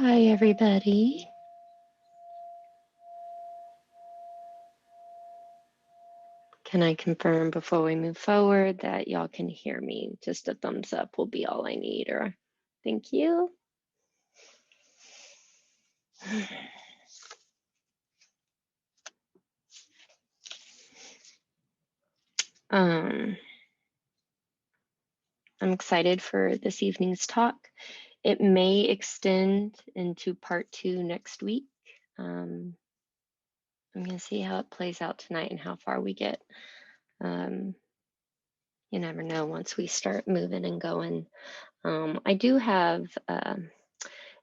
Hi, everybody. Can I confirm before we move forward that y'all can hear me? Just a thumbs up will be all I need, or thank you. I'm excited for this evening's talk. It may extend into part 2 next week. I'm going to see how it plays out tonight and how far we get. You never know once we start moving and going. I do have,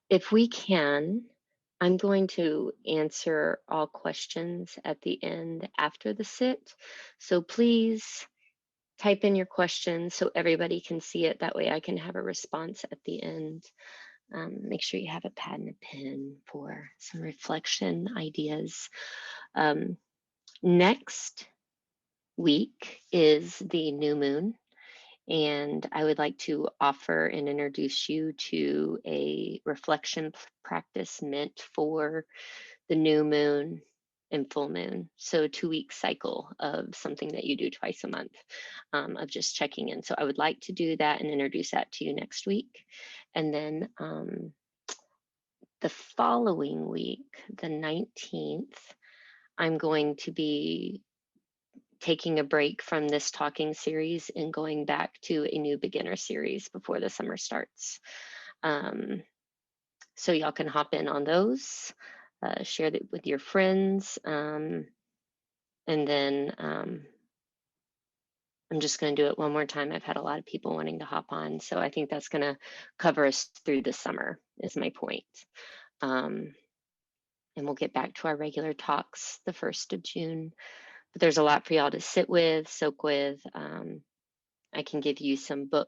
if we can, I'm going to answer all questions at the end after the sit. So please type in your questions so everybody can see it. That way I can have a response at the end. Make sure you have a pad and a pen for some reflection ideas. Next week is the new moon. And I would like to offer and introduce you to a reflection practice meant for the new moon and full moon. So 2 week cycle of something that you do twice a month of just checking in. So I would like to do that and introduce that to you next week. And then the following week, the 19th, I'm going to be taking a break from this talking series and going back to a new beginner series before the summer starts. So y'all can hop in on those, share it with your friends, and then I'm just going to do it one more time. I've had a lot of people wanting to hop on, so I think that's going to cover us through the summer is my point. And we'll get back to our regular talks the 1st of June. But there's a lot for y'all to sit with, soak with. I can give you some book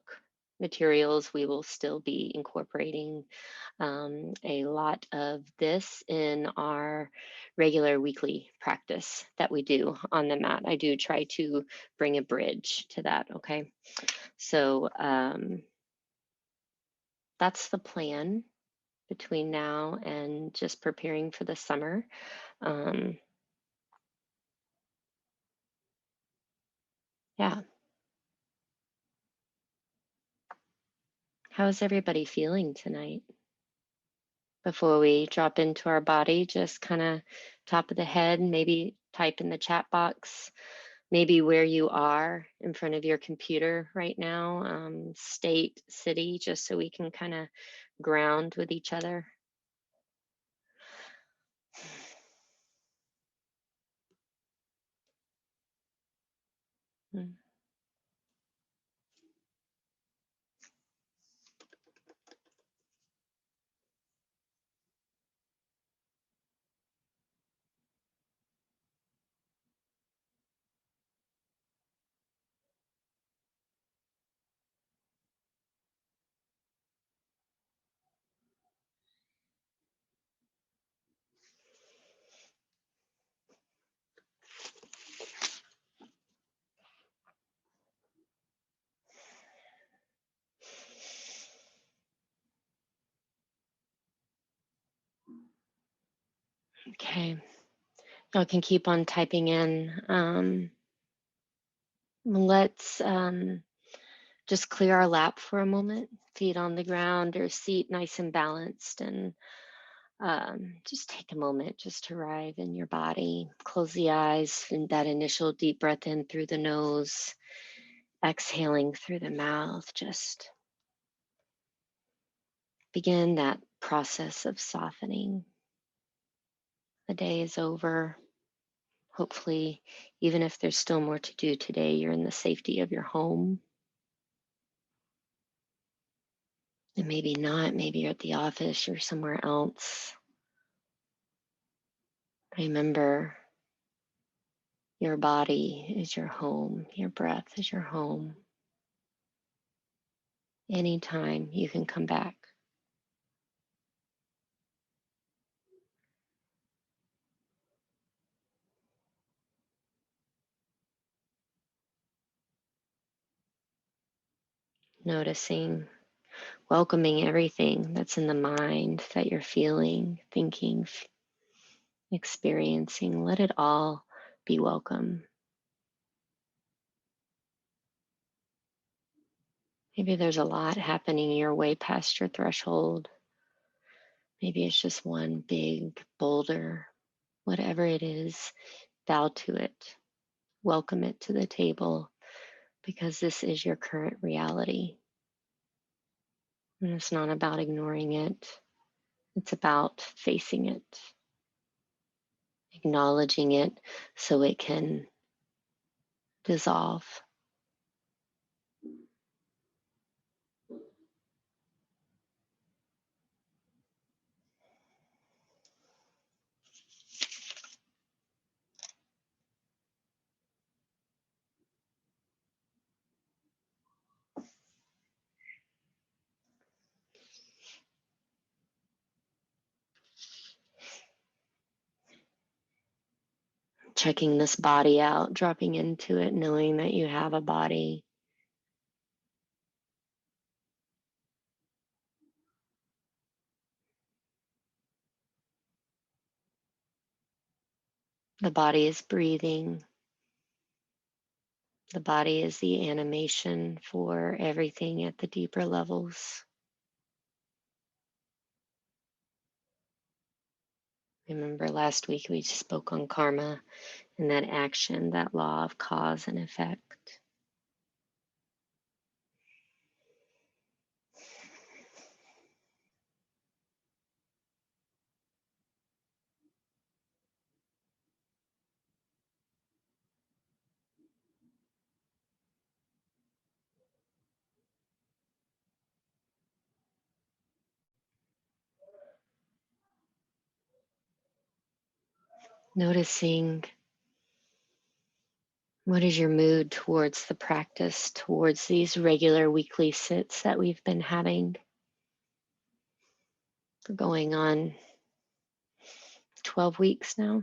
materials. We will still be incorporating a lot of this in our regular weekly practice that we do on the mat. I do try to bring a bridge to that, okay? So that's the plan between now and just preparing for the summer. Yeah. How's everybody feeling tonight? Before we drop into our body, just kind of top of the head, maybe type in the chat box, maybe where you are in front of your computer right now, state, city, just so we can kind of ground with each other. Mm. Okay, y'all can keep on typing in. Let's just clear our lap for a moment, feet on the ground or seat nice and balanced, and just take a moment just to arrive in your body. Close the eyes and that initial deep breath in through the nose, exhaling through the mouth. Just begin that process of softening. The day is over. Hopefully, even if there's still more to do today, you're in the safety of your home. And maybe not, maybe you're at the office or somewhere else. Remember, your body is your home, your breath is your home. Anytime you can come back. Noticing welcoming everything that's in the mind that you're feeling, thinking, experiencing. Let it all be welcome. Maybe there's a lot happening your way past your threshold. Maybe it's just one big boulder. Whatever it is, bow to it. Welcome it to the table because this is your current reality. And it's not about ignoring it, it's about facing it, acknowledging it so it can dissolve. Checking this body out, dropping into it, knowing that you have a body. The body is breathing. The body is the animation for everything at the deeper levels. Remember last week we spoke on karma and that action, that law of cause and effect. Noticing what is your mood towards the practice, towards these regular weekly sits that we've been having. We're going on 12 weeks now.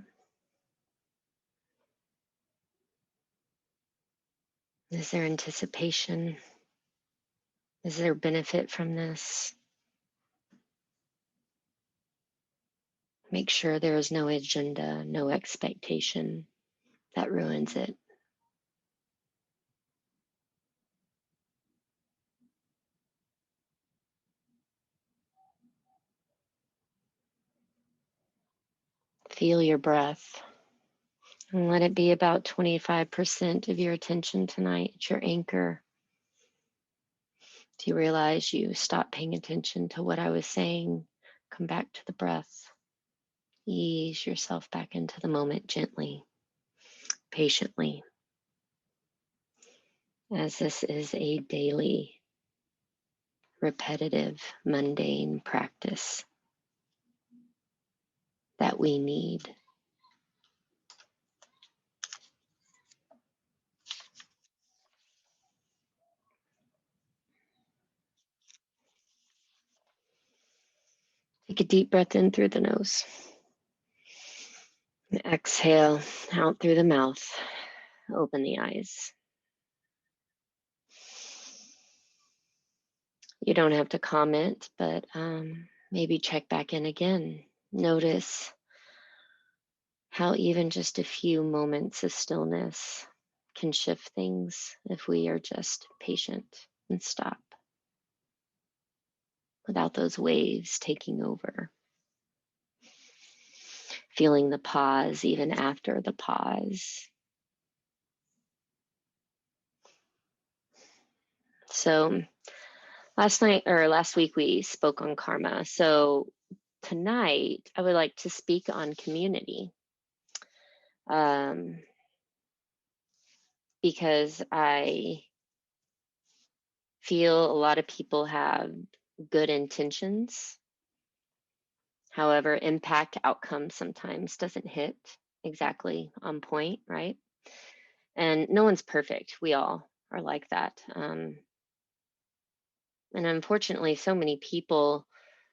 Is there anticipation? Is there benefit from this? Make sure there is no agenda, no expectation that ruins it. Feel your breath and let it be about 25% of your attention tonight. It's your anchor. Do you realize you stop paying attention to what I was saying? Come back to the breath. Ease yourself back into the moment gently, patiently, as this is a daily, repetitive, mundane practice that we need. Take a deep breath in through the nose. And exhale out through the mouth. Open the eyes. You don't have to comment, but maybe check back in again. Notice how even just a few moments of stillness can shift things if we are just patient and stop without those waves taking over. Feeling the pause even after the pause. So last week we spoke on karma. So tonight I would like to speak on community. Because I feel a lot of people have good intentions. However, impact outcome sometimes doesn't hit exactly on point, right? And no one's perfect. We all are like that. And unfortunately, so many people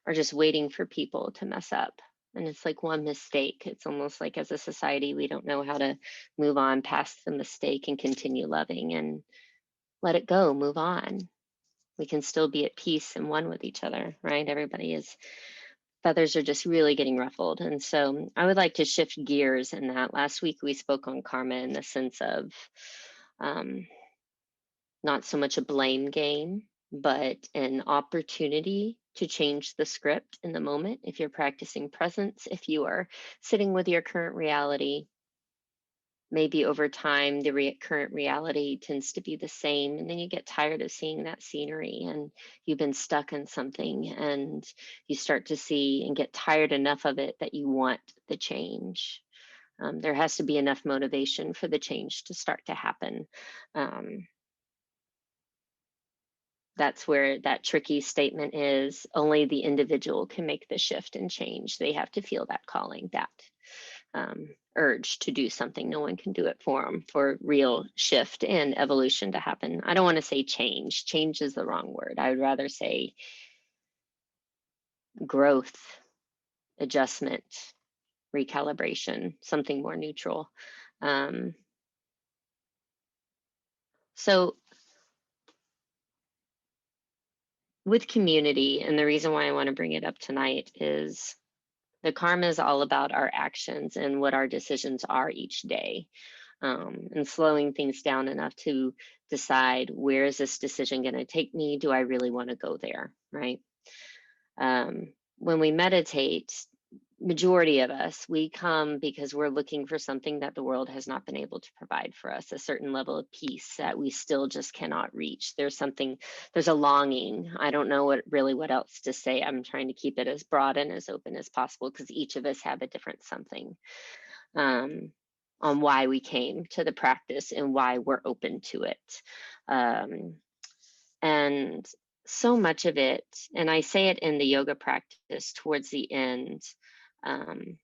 are just waiting for people to mess up. And it's like one mistake. It's almost like as a society, we don't know how to move on past the mistake and continue loving and let it go, move on. We can still be at peace and one with each other, right? Everybody is, feathers are just really getting ruffled. And so I would like to shift gears in that. Last week we spoke on karma in the sense of um, not so much a blame game, but an opportunity to change the script in the moment. If you're practicing presence, if you are sitting with your current reality, maybe over time the current reality tends to be the same, and then you get tired of seeing that scenery and you've been stuck in something, and you start to see and get tired enough of it that you want the change. There has to be enough motivation for the change to start to happen. um, that's where that tricky statement is: only the individual can make the shift and change. They have to feel that calling, that urge to do something. No one can do it for them, for real shift and evolution to happen. I don't want to say change. Change is the wrong word. I would rather say growth, adjustment, recalibration, something more neutral. Um, so, with community, and the reason why I want to bring it up tonight is the karma is all about our actions and what our decisions are each day, and slowing things down enough to decide, where is this decision going to take me? Do I really want to go there? Right. When we meditate, majority of us, we come because we're looking for something that the world has not been able to provide for us, a certain level of peace that we still just cannot reach. There's something, there's a longing. I don't know what else to say. I'm trying to keep it as broad and as open as possible because each of us have a different something, um, on why we came to the practice and why we're open to it. Um, and so much of it, and I say it in the yoga practice towards the end, um,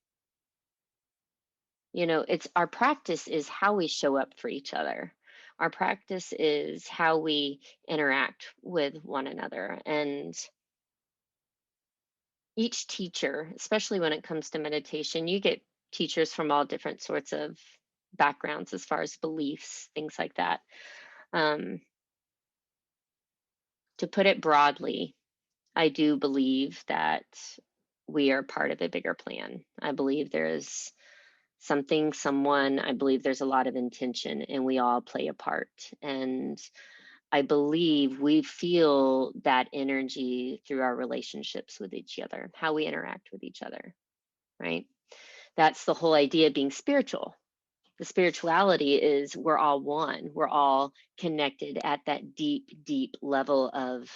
it's our practice is how we show up for each other. Our practice is how we interact with one another. And each teacher, especially when it comes to meditation, you get teachers from all different sorts of backgrounds as far as beliefs, things like that. Um, to put it broadly, I do believe that we are part of a bigger plan. I believe there is something, someone, I believe there's a lot of intention and we all play a part. And I believe we feel that energy through our relationships with each other, how we interact with each other, right? That's the whole idea of being spiritual. The spirituality is we're all one, we're all connected at that deep, deep level of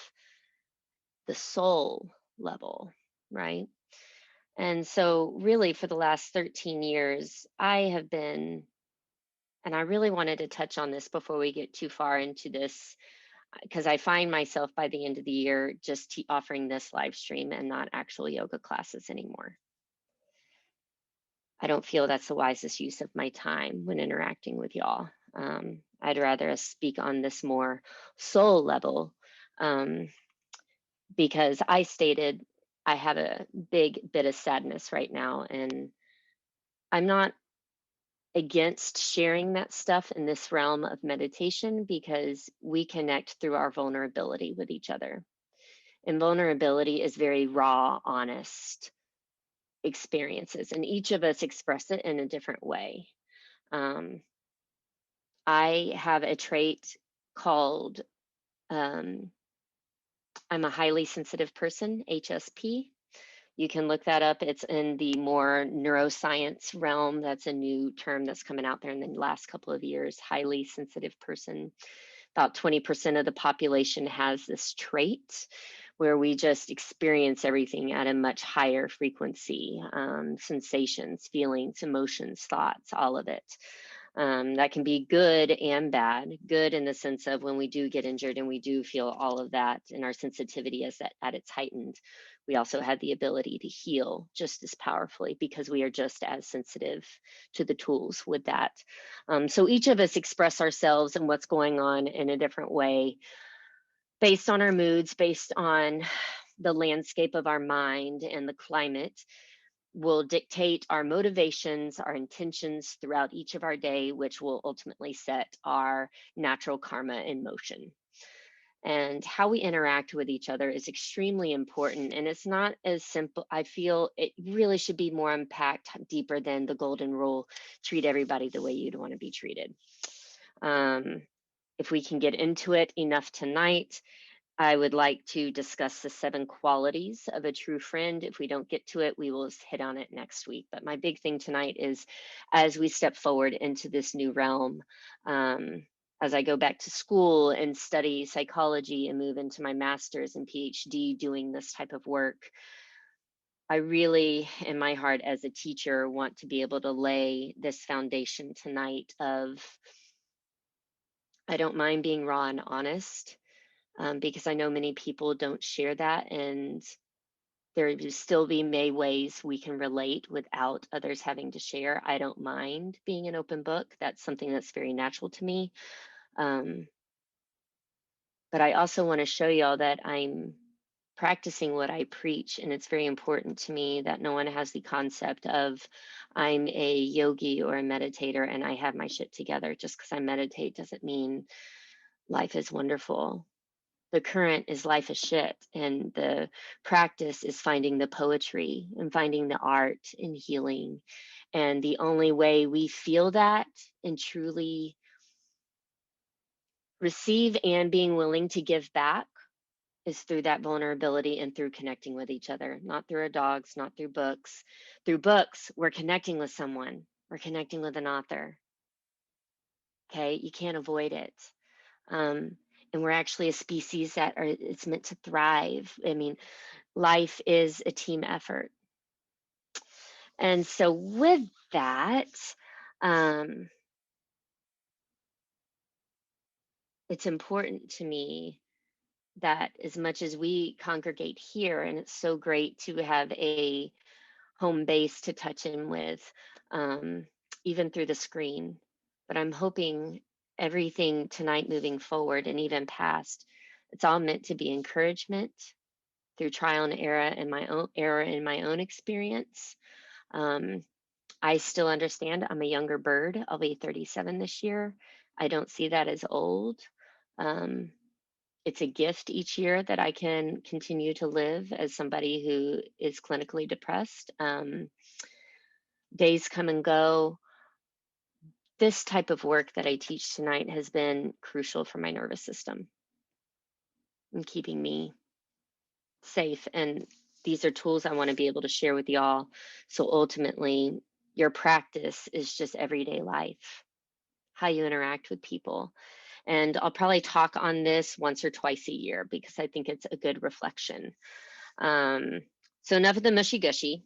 the soul level, right? And so, really, for the last 13 years, I have been, and I really wanted to touch on this before we get too far into this, because I find myself by the end of the year just offering this live stream and not actual yoga classes anymore. I don't feel that's the wisest use of my time when interacting with y'all. I'd rather us speak on this more soul level, um, because I stated I have a big bit of sadness right now, and I'm not against sharing that stuff in this realm of meditation because we connect through our vulnerability with each other. And vulnerability is very raw, honest experiences, and each of us express it in a different way. Um, I have a trait called um, I'm a highly sensitive person, HSP. You can look that up. It's in the more neuroscience realm. That's a new term that's coming out there in the last couple of years. Highly sensitive person. About 20% of the population has this trait where we just experience everything at a much higher frequency, sensations, feelings, emotions, thoughts, all of it. That can be good and bad. Good in the sense of when we do get injured and we do feel all of that, and our sensitivity is at its heightened. We also have the ability to heal just as powerfully because we are just as sensitive to the tools with that. So each of us express ourselves and what's going on in a different way based on our moods, based on the landscape of our mind and the climate will dictate our motivations, our intentions throughout each of our day, which will ultimately set our natural karma in motion. And how we interact with each other is extremely important. And it's not as simple. I feel it really should be more unpacked deeper than the golden rule: treat everybody the way you'd want to be treated. Um, if we can get into it enough tonight, I would like to discuss the 7 qualities of a true friend. If we don't get to it, we will hit on it next week. But my big thing tonight is, as we step forward into this new realm, as I go back to school and study psychology and move into my master's and PhD doing this type of work, I really, in my heart as a teacher, want to be able to lay this foundation tonight of, I don't mind being raw and honest, because I know many people don't share that, and there will still be may ways we can relate without others having to share. I don't mind being an open book. That's something that's very natural to me. Um, but I also want to show y'all that I'm practicing what I preach, and it's very important to me that no one has the concept of I'm a yogi or a meditator and I have my shit together. Just because I meditate doesn't mean life is wonderful. The current is life is shit, and the practice is finding the poetry and finding the art and healing. And the only way we feel that and truly receive and being willing to give back is through that vulnerability and through connecting with each other, not through our dogs, not through books. Through books, we're connecting with someone, we're connecting with an author. Okay, you can't avoid it. um, and we're actually a species that are, it's meant to thrive. I mean, life is a team effort. And so with that, um, it's important to me that as much as we congregate here, and it's so great to have a home base to touch in with, um, even through the screen, but I'm hoping everything tonight moving forward and even past, it's all meant to be encouragement through trial and error in my own experience. Um, I still understand I'm a younger bird. I'll be 37 this year. I don't see that as old. Um, it's a gift each year that I can continue to live as somebody who is clinically depressed. Days come and go. This type of work that I teach tonight has been crucial for my nervous system and keeping me safe. And these are tools I want to be able to share with y'all. So ultimately, your practice is just everyday life, how you interact with people. And I'll probably talk on this once or twice a year because I think it's a good reflection. Um, so, enough of the mushy gushy.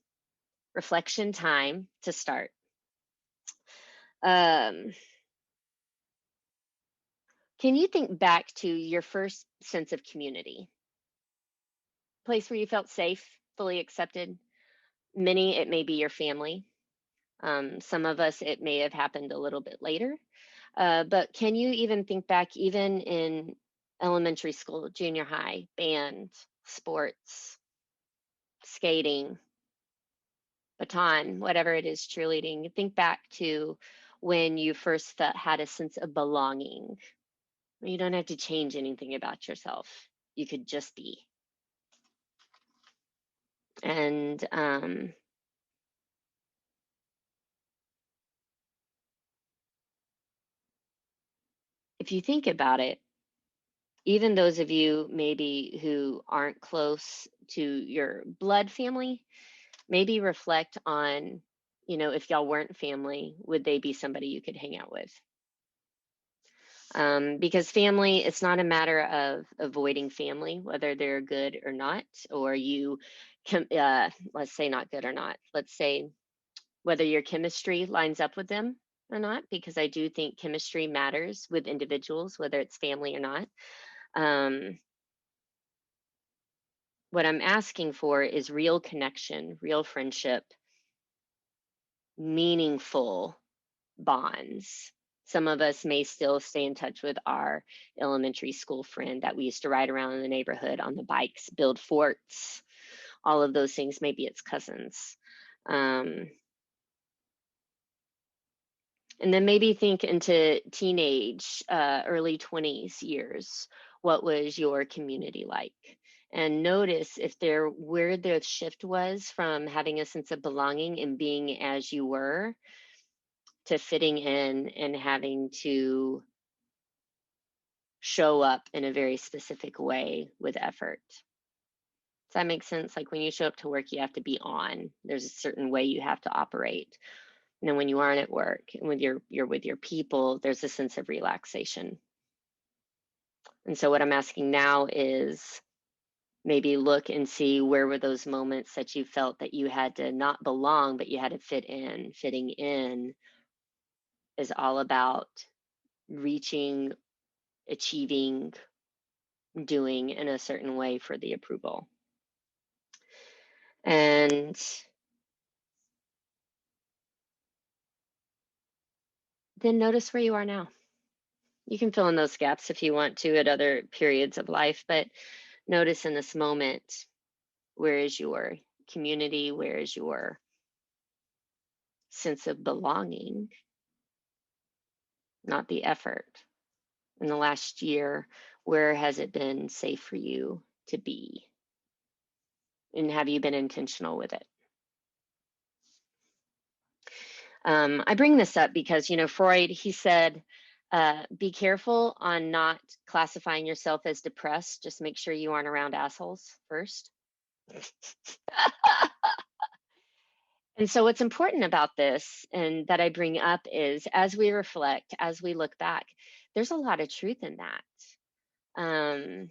Reflection time to start. Um, can you think back to your first sense of community? Place where you felt safe, fully accepted? Many, it may be your family. Some of us, it may have happened a little bit later. But can you even think back, even in elementary school, junior high, band, sports, skating, baton, whatever it is, cheerleading? Think back to when you first had a sense of belonging. You don't have to change anything about yourself. You could just be. And if you think about it, even those of you maybe who aren't close to your blood family, maybe reflect on, if y'all weren't family, would they be somebody you could hang out with? Because family, it's not a matter of avoiding family, whether they're good or not, or let's say not good or not. Let's say whether your chemistry lines up with them or not, because I do think chemistry matters with individuals, whether it's family or not. Um, what I'm asking for is real connection, real friendship, meaningful bonds. Some of us may still stay in touch with our elementary school friend that we used to ride around in the neighborhood on the bikes, build forts, all of those things. Maybe it's cousins. Um, And then maybe think into teenage, early 20s years. What was your community like? And notice if there where the shift was from having a sense of belonging and being as you were to fitting in and having to show up in a very specific way with effort. Does that make sense? Like when you show up to work, you have to be on. There's a certain way you have to operate. And then when you aren't at work and with you're with your people, there's a sense of relaxation. And so what I'm asking now is maybe look and see where were those moments that you felt that you had to not belong, but you had to fit in. Fitting in is all about reaching, achieving, doing in a certain way for the approval. And then notice where you are now. You can fill in those gaps if you want to at other periods of life, but notice in this moment, where is your community? Where is your sense of belonging? Not the effort. In the last year, where has it been safe for you to be? And have you been intentional with it? I bring this up because, Freud, he said, be careful on not classifying yourself as depressed. Just make sure you aren't around assholes first. And so, what's important about this and that I bring up is as we reflect, as we look back, there's a lot of truth in that. Um,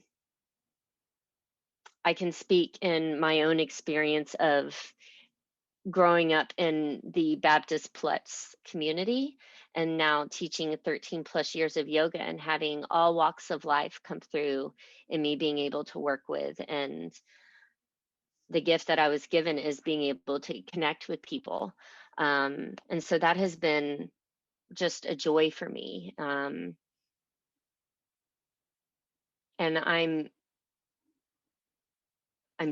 I can speak in my own experience of growing up in the Baptist Plus community and now teaching 13 plus years of yoga and having all walks of life come through and me being able to work with. And the gift that I was given is being able to connect with people. And so that has been just a joy for me. And I'm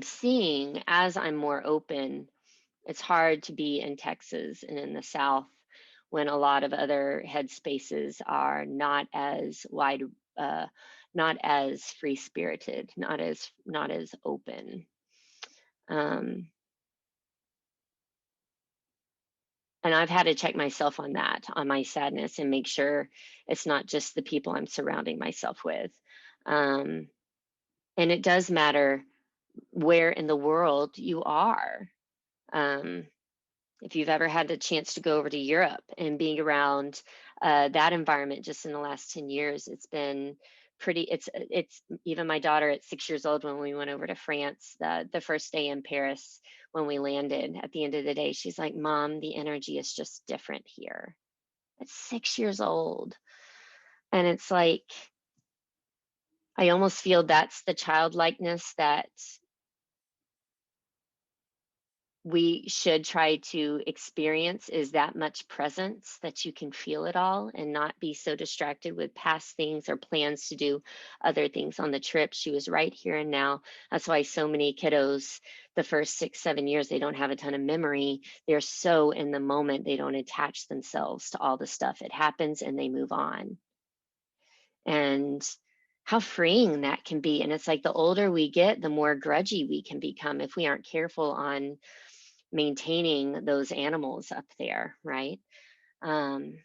seeing as I'm more open. It's hard to be in Texas and in the South when a lot of other headspaces are not as wide, uh, not as free spirited, not as open. Um, and I've had to check myself on that, on my sadness, and make sure it's not just the people I'm surrounding myself with. Um, and it does matter where in the world you are. Um, if you've ever had the chance to go over to Europe and being around that environment just in the last 10 years, it's been pretty, it's even my daughter at 6 years old when we went over to France, the first day in Paris, when we landed at the end of the day, she's like, Mom, the energy is just different here. At 6 years old. And it's like, I almost feel that's the childlikeness that we should try to experience is that much presence that you can feel it all and not be so distracted with past things or plans to do other things on the trip. She was right here and now. That's why so many kiddos, the first 6, 7 years, they don't have a ton of memory. They're so in the moment, they don't attach themselves to all the stuff. It happens and they move on. And how freeing that can be. And it's like the older we get, the more grudgy we can become if we aren't careful on maintaining those animals up there, right? Um,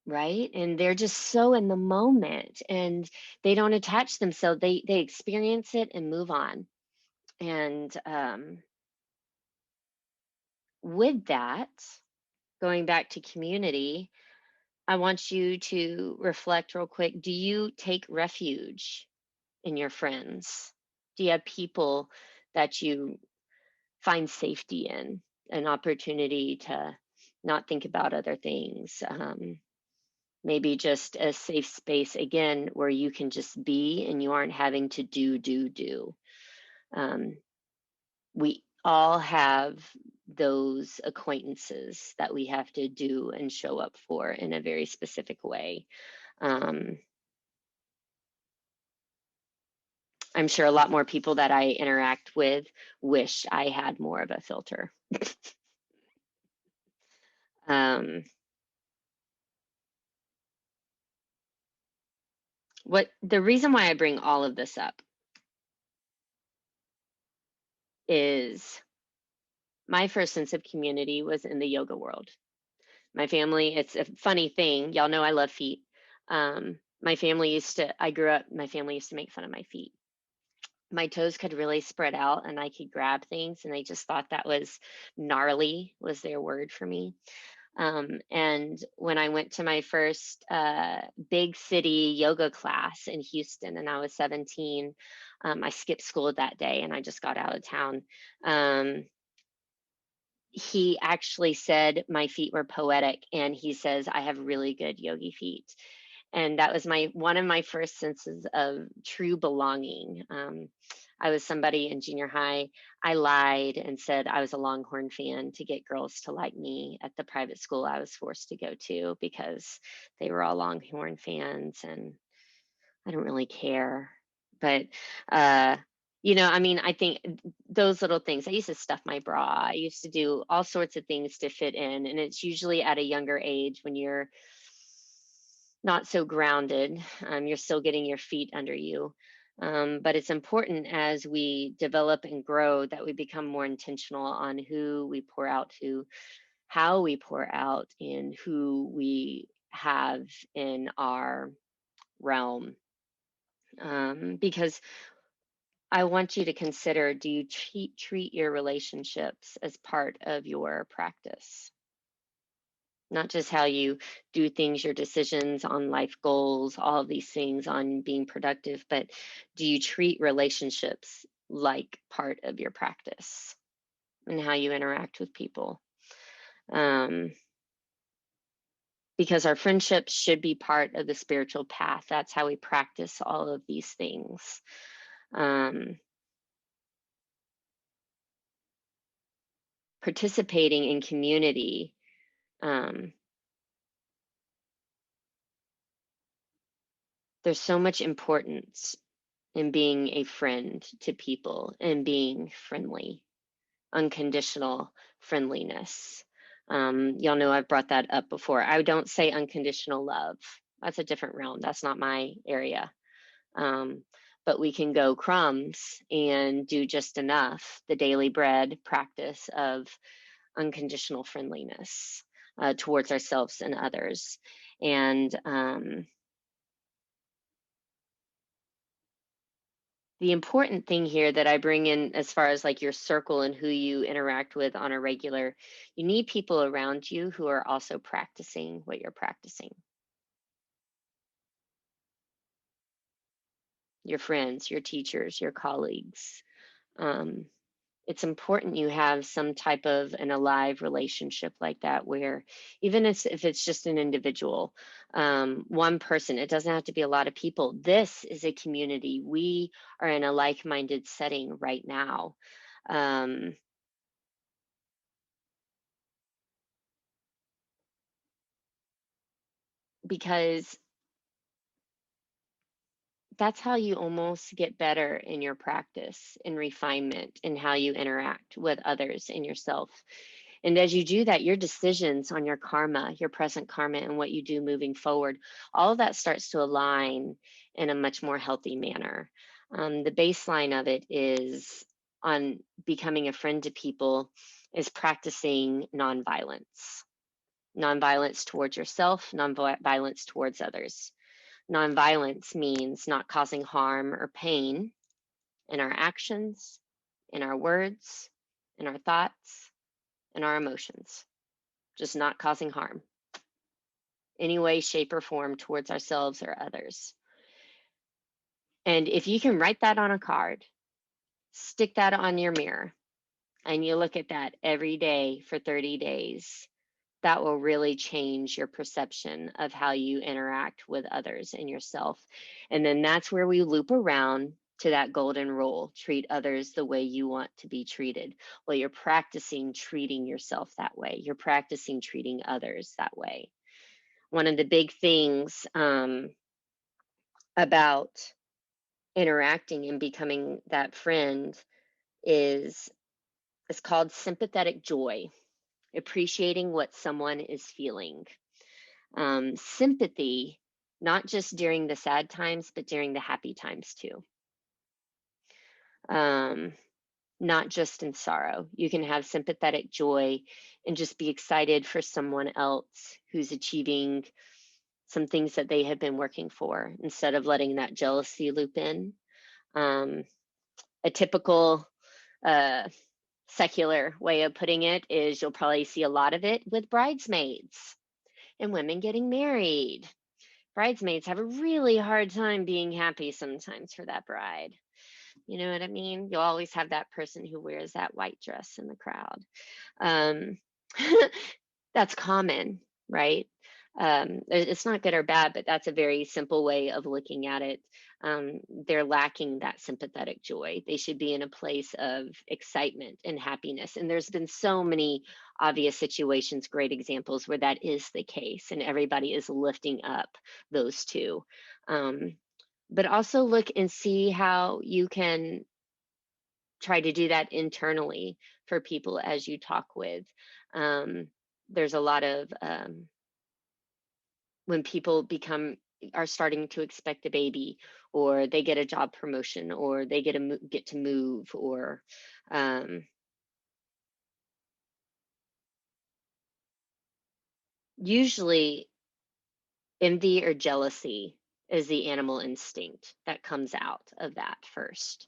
right, and they're just so in the moment and they don't attach themselves, they experience it and move on. And with that, going back to community, I want you to reflect real quick. Do you take refuge in your friends? Do you have people that you find safety in, an opportunity to not think about other things? Maybe just a safe space again where you can just be and you aren't having to do. Um, we all have those acquaintances that we have to do and show up for in a very specific way. Um, I'm sure a lot more people that I interact with wish I had more of a filter. Um, What the reason why I bring all of this up is my first sense of community was in the yoga world. My family, it's a funny thing. Y'all know I love feet. My family used to, I grew up, my family used to make fun of my feet. My toes could really spread out and I could grab things, and they just thought that was gnarly, was their word for me. And when I went to my first big city yoga class in Houston and I was 17, I skipped school that day and I just got out of town. Um, he actually said my feet were poetic, and he says I have really good yogi feet. And that was my one of my first senses of true belonging. I was somebody in junior high. I lied and said I was a Longhorn fan to get girls to like me at the private school I was forced to go to because they were all Longhorn fans, and I don't really care. But uh, I mean, I think those little things. I used to stuff my bra. I used to do all sorts of things to fit in, and it's usually at a younger age when you're not so grounded. You're still getting your feet under you. But it's important as we develop and grow that we become more intentional on who we pour out to, how we pour out, and who we have in our realm. Because I want you to consider, do you treat your relationships as part of your practice? Not just how you do things, your decisions on life goals, all of these things on being productive, but do you treat relationships like part of your practice and how you interact with people? Um, because our friendships should be part of the spiritual path. That's how we practice all of these things. Um, Participating in community. Um, there's so much importance in being a friend to people and being friendly, unconditional friendliness. Y'all know I've brought that up before. I don't say unconditional love. That's a different realm. That's not my area. Um, but we can go crumbs and do just enough, the daily bread practice of unconditional friendliness towards ourselves and others. And the important thing here that I bring in as far as like your circle and who you interact with on a regular, you need people around you who are also practicing what you're practicing. Your friends, your teachers, your colleagues. Um, it's important you have some type of an alive relationship like that where even if it's just an individual, one person, it doesn't have to be a lot of people. This is a community. We are in a like-minded setting right now. um, because that's how you almost get better in your practice and refinement in how you interact with others and yourself. And as you do that, your decisions on your karma, your present karma, and what you do moving forward, all of that starts to align in a much more healthy manner. The baseline of it is on becoming a friend to people is practicing nonviolence, nonviolence towards yourself, nonviolence towards others. Nonviolence means not causing harm or pain in our actions, in our words, in our thoughts, in our emotions, just not causing harm any way, shape, or form towards ourselves or others. And if you can write that on a card, stick that on your mirror, and you look at that every day for 30 days, that will really change your perception of how you interact with others and yourself. And then that's where we loop around to that golden rule: treat others the way you want to be treated. Well, you're practicing treating yourself that way, you're practicing treating others that way. One of the big things about interacting and becoming that friend is it's called sympathetic joy, appreciating what someone is feeling. Sympathy not just during the sad times, but during the happy times too. Um, Not just in sorrow. You can have sympathetic joy and just be excited for someone else who's achieving some things that they have been working for instead of letting that jealousy loop in. Um, a typical uh, secular way of putting it is you'll probably see a lot of it with bridesmaids and women getting married. Bridesmaids have a really hard time being happy sometimes for that bride. You know what I mean? You'll always have that person who wears that white dress in the crowd. Um, that's common, right? It's not good or bad, but that's a very simple way of looking at it. They're lacking that sympathetic joy. They should be in a place of excitement and happiness. And there's been so many obvious situations, great examples where that is the case, and everybody is lifting up those two. Um, but also look and see how you can try to do that internally for people as you talk with. Um, there's a lot of when people become are starting to expect a baby, or they get a job promotion, or they get to move, or um, usually envy or jealousy is the animal instinct that comes out of that first.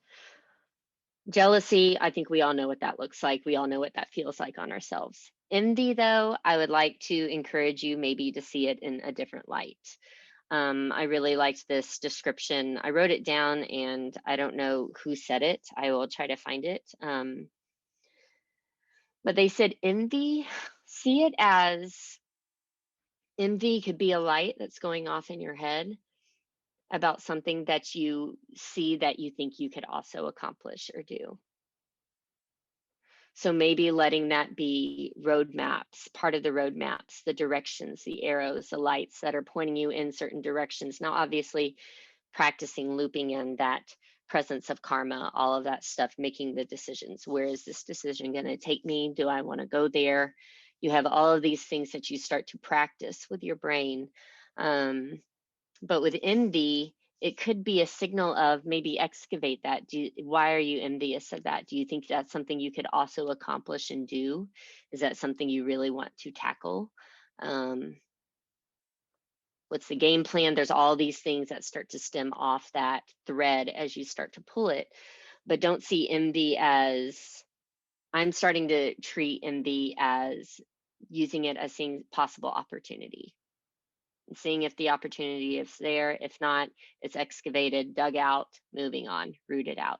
Jealousy, I think we all know what that looks like. We all know what that feels like on ourselves. Envy, though, I would like to encourage you maybe to see it in a different light. I really liked this description. I wrote it down and I don't know who said it. I will try to find it. But they said envy, see it as envy could be a light that's going off in your head about something that you see that you think you could also accomplish or do. So maybe letting that be roadmaps, part of the roadmaps, the directions, the arrows, the lights that are pointing you in certain directions. Now, obviously, practicing looping in that presence of karma, all of that stuff, making the decisions. Where is this decision going to take me? Do I want to go there? You have all of these things that you start to practice with your brain. But with envy, it could be a signal of maybe excavate that. Why are you envious of that? Do you think that's something you could also accomplish and do? Is that something you really want to tackle? Um, what's the game plan? There's all these things that start to stem off that thread as you start to pull it. But don't see envy as, I'm starting to treat envy as using it as seeing possible opportunity, and seeing if the opportunity is there. If not, it's excavated, dug out, moving on, rooted out.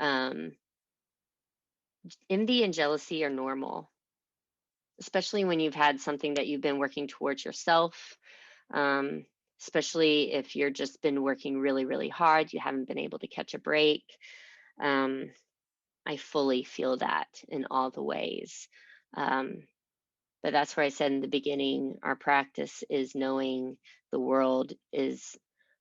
Um, Envy and jealousy are normal, especially when you've had something that you've been working towards yourself. Um, Especially if you're just been working really, really hard, you haven't been able to catch a break. Um, I fully feel that in all the ways. Um, but that's where I said in the beginning, our practice is knowing the world is,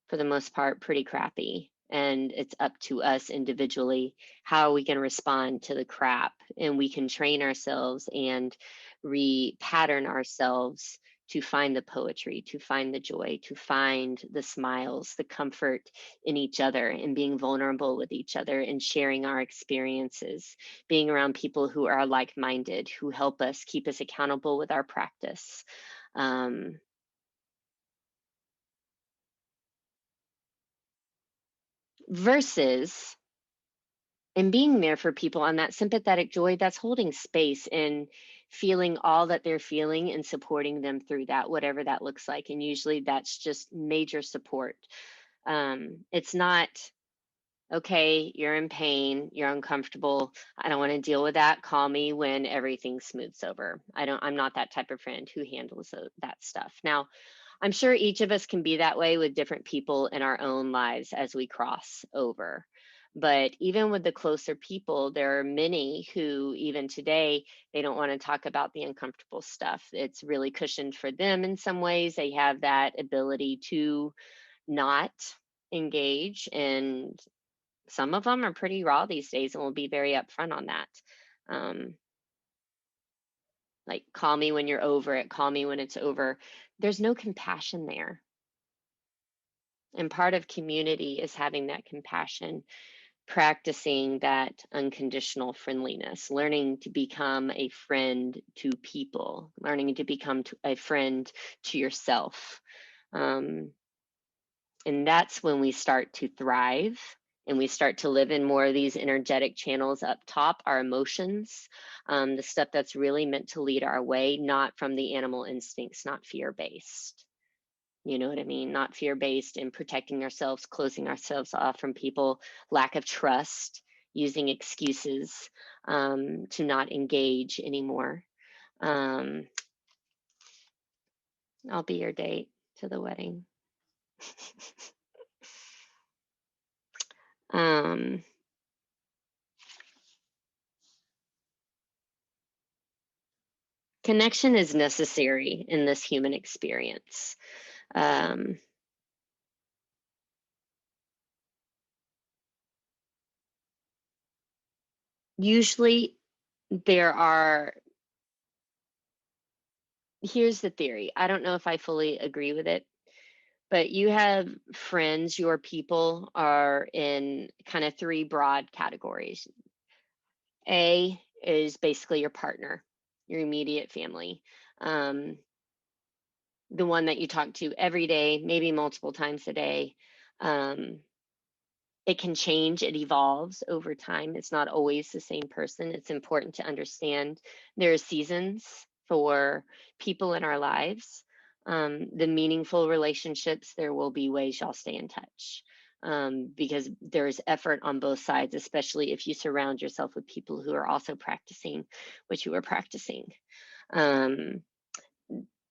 for the most part, pretty crappy. And it's up to us individually how we can respond to the crap. And we can train ourselves and repattern ourselves to find the poetry, to find the joy, to find the smiles, the comfort in each other, and being vulnerable with each other and sharing our experiences, being around people who are like minded, who help us keep us accountable with our practice. Um, Versus and being there for people on that sympathetic joy, that's holding space and feeling all that they're feeling and supporting them through that, whatever that looks like. And usually that's just major support. It's not, okay, you're in pain, you're uncomfortable, I don't want to deal with that, call me when everything smooths over. I'm not that type of friend who handles that stuff. Now, I'm sure each of us can be that way with different people in our own lives as we cross over. But even with the closer people, there are many who, even today, they don't want to talk about the uncomfortable stuff. It's really cushioned for them in some ways. They have that ability to not engage. And some of them are pretty raw these days and will be very upfront on that. Um, like, call me when you're over it, call me when it's over. There's no compassion there. And part of community is having that compassion, practicing that unconditional friendliness, learning to become a friend to people, learning to become a friend to yourself. Um, and that's when we start to thrive and we start to live in more of these energetic channels up top, our emotions, the stuff that's really meant to lead our way, not from the animal instincts, not fear based. You know what I mean? Not fear based in protecting ourselves, closing ourselves off from people, lack of trust, using excuses to not engage anymore. Um, I'll be your date to the wedding. um, Connection is necessary in this human experience. Um, Usually, there are, here's the theory. I don't know if I fully agree with it, but you have friends, your people are in kind of three broad categories. A is basically your partner, your immediate family, um, the one that you talk to every day, maybe multiple times a day. Um, it can change, it evolves over time. It's not always the same person. It's important to understand there are seasons for people in our lives. The meaningful relationships, there will be ways y'all stay in touch, because there's effort on both sides, especially if you surround yourself with people who are also practicing what you are practicing. Um,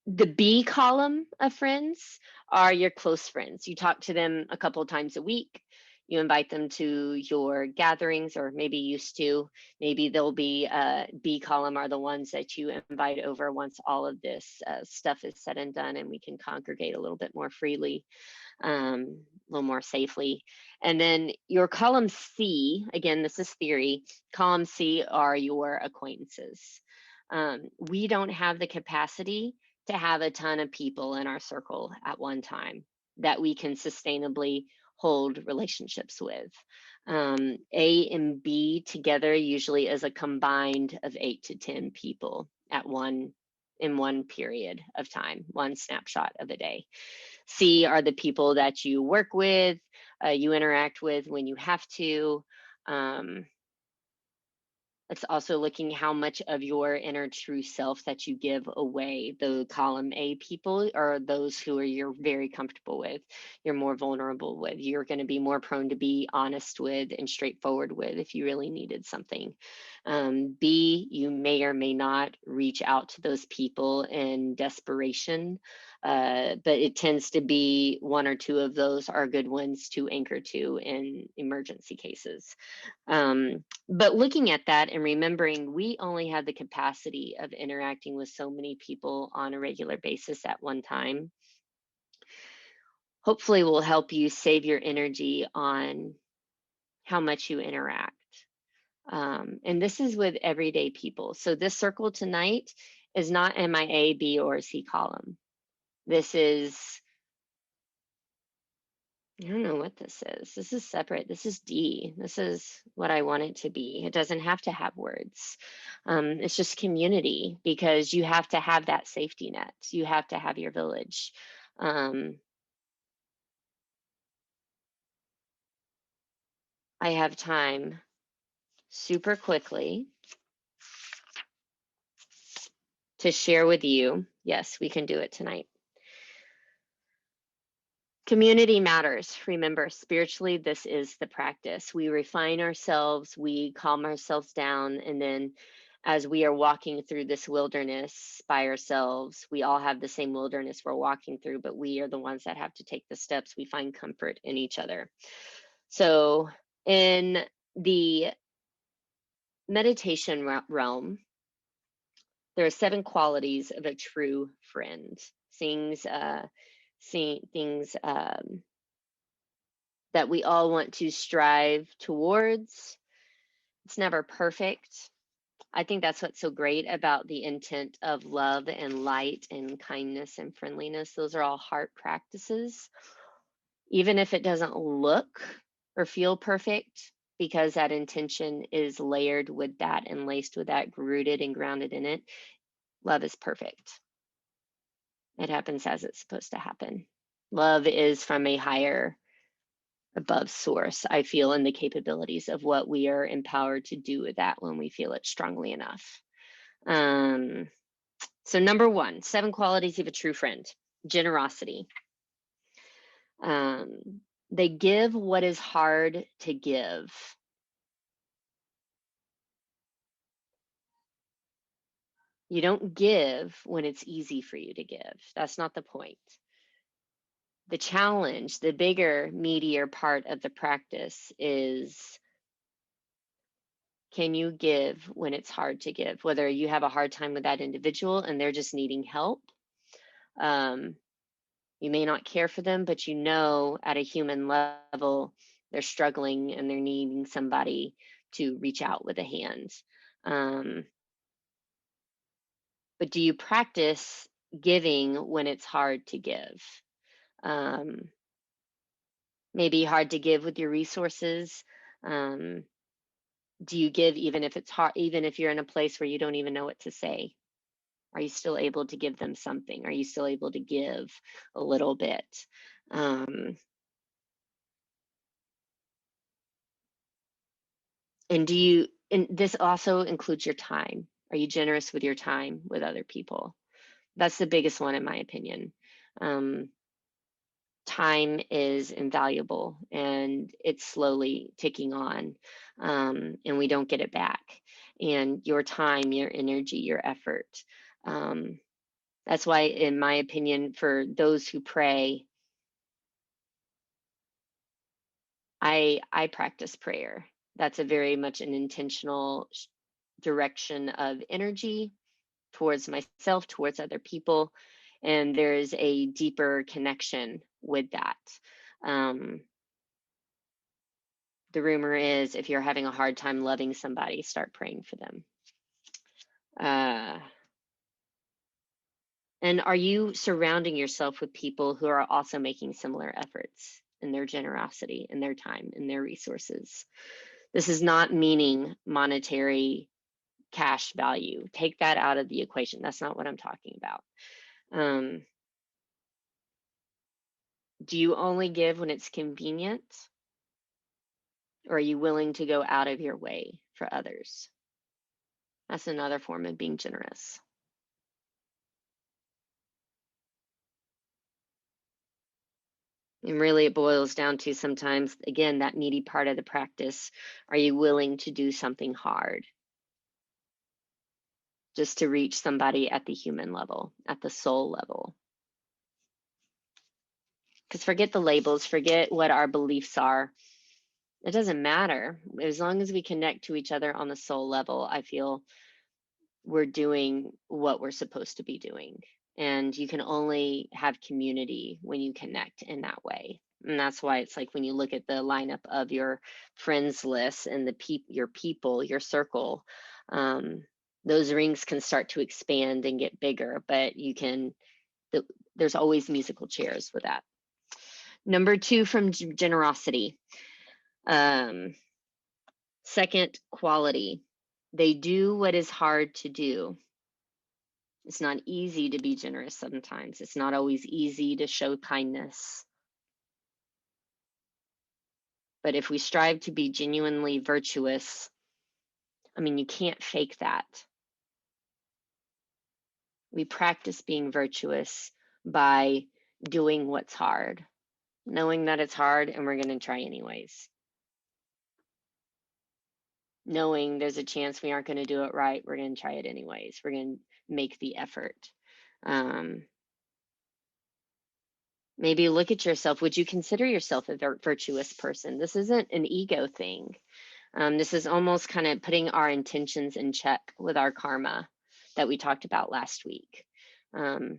the B column of friends are your close friends. You talk to them a couple of times a week. You invite them to your gatherings, or maybe used to. Maybe they'll be B column are the ones that you invite over once all of this stuff is said and done, and we can congregate a little bit more freely, a little more safely. And then your column C, again, this is theory. Column C are your acquaintances. We don't have the capacity to have a ton of people in our circle at one time that we can sustainably hold relationships with. A and B together usually is a combined of 8 to 10 people at one in one period of time, one snapshot of a day. C are the people that you work with, you interact with when you have to. Um, it's also looking how much of your inner true self that you give away. The column A people are those who are you're very comfortable with, you're more vulnerable with, you're going to be more prone to be honest with and straightforward with if you really needed something. B, you may or may not reach out to those people in desperation, but it tends to be one or two of those are good ones to anchor to in emergency cases. But looking at that and remembering we only have the capacity of interacting with so many people on a regular basis at one time, hopefully will help you save your energy on how much you interact. And this is with everyday people. So this circle tonight is not in my A, B, or C column. This is, I don't know what this is. This is separate. This is D. This is what I want it to be. It doesn't have to have words. It's just community, because you have to have that safety net. You have to have your village. Um, I have time super quickly to share with you. Yes, we can do it tonight. Community matters. Remember, spiritually, this is the practice. We refine ourselves, we calm ourselves down, and then as we are walking through this wilderness by ourselves, we all have the same wilderness we're walking through, but we are the ones that have to take the steps. We find comfort in each other. So, in the meditation realm, there are 7 qualities of a true friend. Things, seeing things. That we all want to strive towards. It's never perfect. I think that's what's so great about the intent of love and light and kindness and friendliness. Those are all heart practices. even if it doesn't look or feel perfect, because that intention is layered with that and laced with that, rooted and grounded in it. Love is perfect. It happens as it's supposed to happen. Love is from a higher, above source, I feel, in the capabilities of what we are empowered to do with that when we feel it strongly enough. Um, so, number one, 7 qualities of a true friend. Generosity. Um, they give what is hard to give. You don't give when it's easy for you to give. That's not the point. The challenge, the bigger, meatier part of the practice is, can you give when it's hard to give? Whether you have a hard time with that individual and they're just needing help. Um, you may not care for them, but you know at a human level, they're struggling and they're needing somebody to reach out with a hand. Um, but do you practice giving when it's hard to give? Um, Maybe hard to give with your resources. Um, do you give even if it's hard, even if you're in a place where you don't even know what to say? Are you still able to give them something? Are you still able to give a little bit? Um, and do you, and this also includes your time. Are you generous with your time with other people? That's the biggest one, in my opinion. Um, Time is invaluable and it's slowly ticking on, and we don't get it back. And your time, your energy, your effort. Um, that's why, in my opinion, for those who pray, I practice prayer. That's a very much an intentional direction of energy towards myself, towards other people, and there's a deeper connection with that. Um, the rumor is, if you're having a hard time loving somebody, start praying for them. Uh, and are you surrounding yourself with people who are also making similar efforts in their generosity, in their time, in their resources? This is not meaning monetary cash value. Take that out of the equation. That's not what I'm talking about. Um, do you only give when it's convenient, or are you willing to go out of your way for others? That's another form of being generous. And really, it boils down to sometimes, again, that meaty part of the practice. Are you willing to do something hard just to reach somebody at the human level, at the soul level? Because forget the labels, forget what our beliefs are. It doesn't matter. As long as we connect to each other on the soul level, I feel we're doing what we're supposed to be doing. And you can only have community when you connect in that way. And that's why it's like when you look at the lineup of your friends list and your people, your circle, um, those rings can start to expand and get bigger, but there's always musical chairs with that. Number two, from generosity. Um, Second, quality. They do what is hard to do. It's not easy to be generous sometimes. It's not always easy to show kindness. But if we strive to be genuinely virtuous, I mean, you can't fake that. We practice being virtuous by doing what's hard, knowing that it's hard and we're going to try anyways. Knowing there's a chance we aren't going to do it right, we're going to try it anyways. We're going to make the effort. Um, Maybe look at yourself. Would you consider yourself a virtuous person? This isn't an ego thing. This is almost kind of putting our intentions in check with our karma that we talked about last week. Um,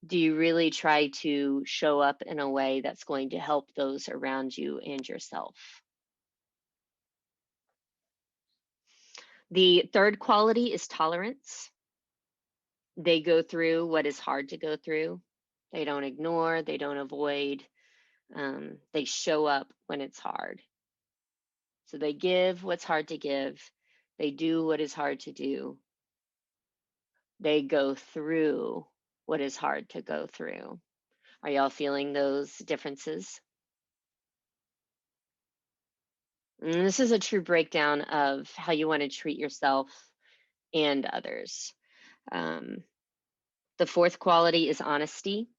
do you really try to show up in a way that's going to help those around you and yourself? The third quality is tolerance. They go through what is hard to go through. They don't ignore, they don't avoid. They show up when it's hard. So they give what's hard to give. They do what is hard to do. They go through what is hard to go through. Are y'all feeling those differences? And this is a true breakdown of how you want to treat yourself and others. Um, the fourth quality is honesty.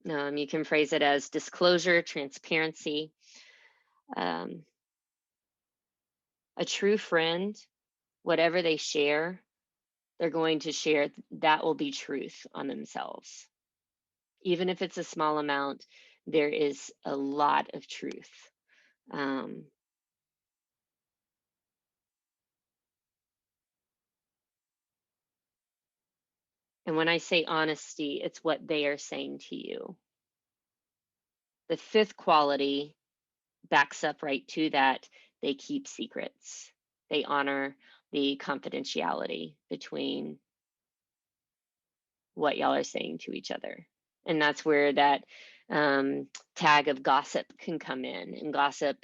You can phrase it as disclosure, transparency. Um, a true friend, whatever they share, they're going to share that will be truth on themselves. Even if it's a small amount, there is a lot of truth. Um, and when I say honesty, it's what they are saying to you. The fifth quality backs up right to that. They keep secrets. They honor the confidentiality between what y'all are saying to each other. And that's where that tag of gossip can come in. And gossip,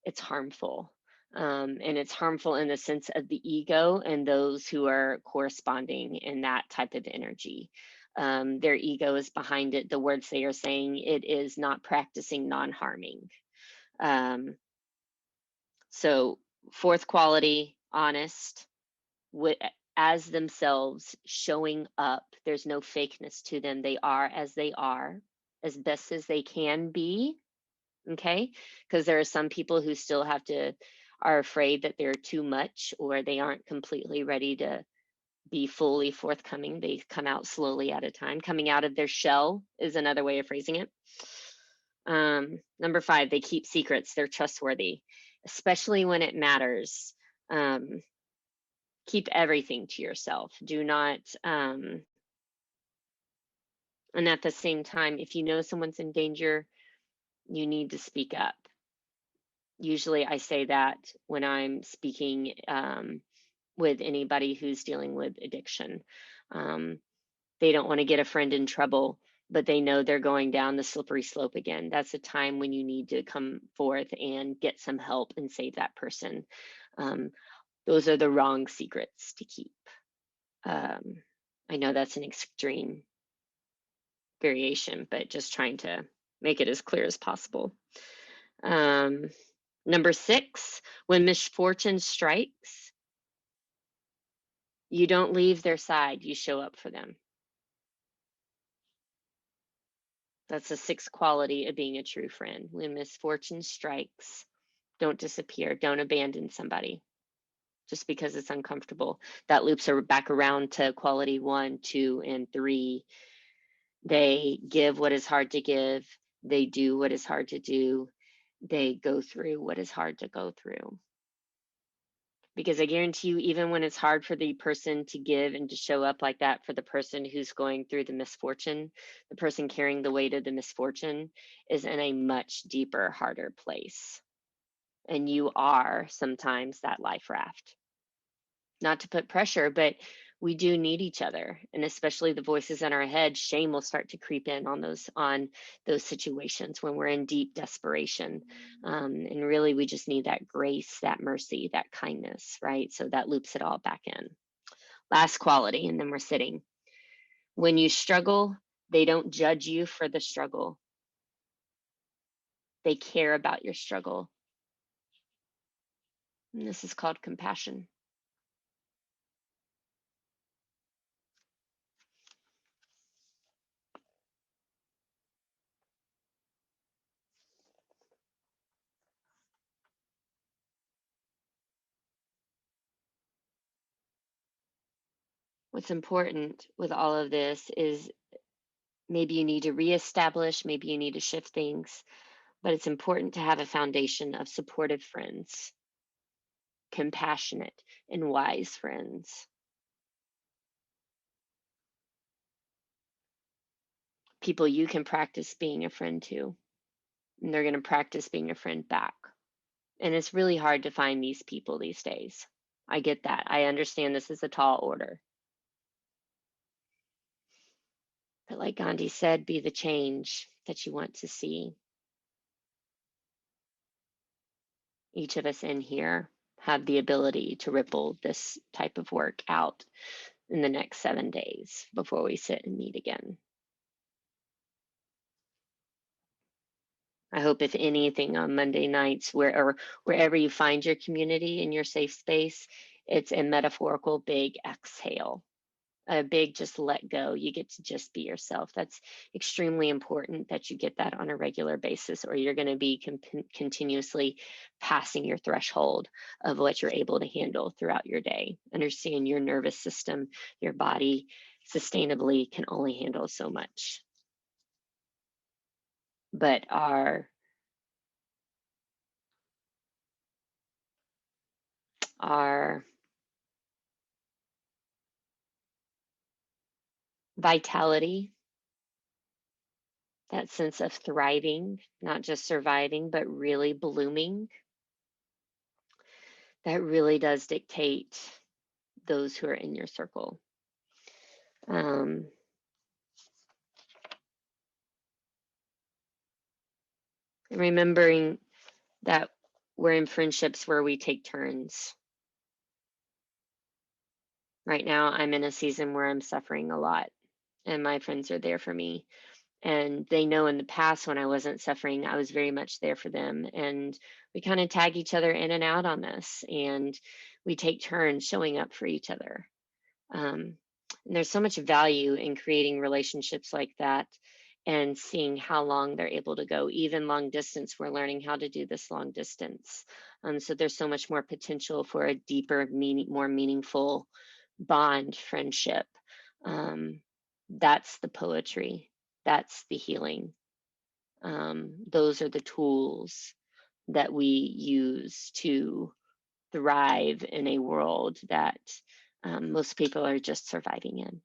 it's harmful. And it's harmful in the sense of the ego and those who are corresponding in that type of energy. Their ego is behind it. The words they are saying, it is not practicing non harming. Um, so, fourth quality, honest, as themselves, showing up. There's no fakeness to them. They are as they are, as best as they can be. Okay. Because there are some people who still are afraid that they're too much or they aren't completely ready to be fully forthcoming. They come out slowly at a time. Coming out of their shell is another way of phrasing it. Number five, they keep secrets. They're trustworthy, especially when it matters. Keep everything to yourself. Do not, and at the same time, if you know someone's in danger, you need to speak up. Usually I say that when I'm speaking with anybody who's dealing with addiction. Um, they don't want to get a friend in trouble, but they know they're going down the slippery slope again. That's a time when you need to come forth and get some help and save that person. Um, those are the wrong secrets to keep. I know that's an extreme variation, but just trying to make it as clear as possible. Um, Number six, when misfortune strikes, you don't leave their side, you show up for them. That's the sixth quality of being a true friend. When misfortune strikes, don't disappear, don't abandon somebody just because it's uncomfortable. That loops are back around to quality one, two, and three. They give what is hard to give, they do what is hard to do, they go through what is hard to go through. Because I guarantee you, even when it's hard for the person to give and to show up like that for the person who's going through the misfortune, the person carrying the weight of the misfortune is in a much deeper, harder place. And you are sometimes that life raft. Not to put pressure, but we do need each other, and especially the voices in our head. Shame will start to creep in on those situations when we're in deep desperation, and really we just need that grace, that mercy, that kindness, right? So that loops it all back in. Last quality, and then we're sitting. When you struggle, they don't judge you for the struggle. They care about your struggle, and this is called compassion. What's important with all of this is maybe you need to reestablish, maybe you need to shift things, but it's important to have a foundation of supportive friends, compassionate and wise friends, people you can practice being a friend to, and they're going to practice being a friend back. And it's really hard to find these people these days. I get that. I understand this is a tall order. But like Gandhi said, be the change that you want to see. Each of us in here have the ability to ripple this type of work out in the next 7 days before we sit and meet again. I hope, if anything, on Monday nights, or wherever you find your community in your safe space, it's a metaphorical big exhale, a big just let go. You get to just be yourself. That's extremely important that you get that on a regular basis, or you're going to be continuously passing your threshold of what you're able to handle throughout your day. Understand your nervous system, your body sustainably can only handle so much. But our vitality, that sense of thriving, not just surviving, but really blooming, that really does dictate those who are in your circle. Um, Remembering that we're in friendships where we take turns. Right now, I'm in a season where I'm suffering a lot, and my friends are there for me. And they know in the past when I wasn't suffering, I was very much there for them. And we kind of tag each other in and out on this, and we take turns showing up for each other. Um, and there's so much value in creating relationships like that and seeing how long they're able to go. Even long distance, we're learning how to do this long distance. So there's so much more potential for a deeper, more meaningful bond friendship. That's the poetry. That's the healing. Those are the tools that we use to thrive in a world that most people are just surviving in.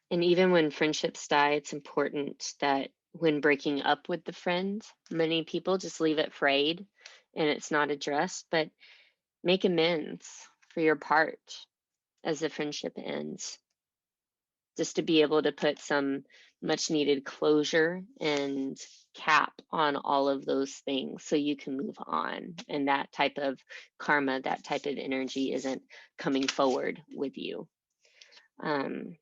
And even when friendships die, it's important that when breaking up with the friend, many people just leave it frayed and it's not addressed, but make amends for your part as the friendship ends, just to be able to put some much needed closure and cap on all of those things so you can move on. And that type of karma, that type of energy isn't coming forward with you. Um,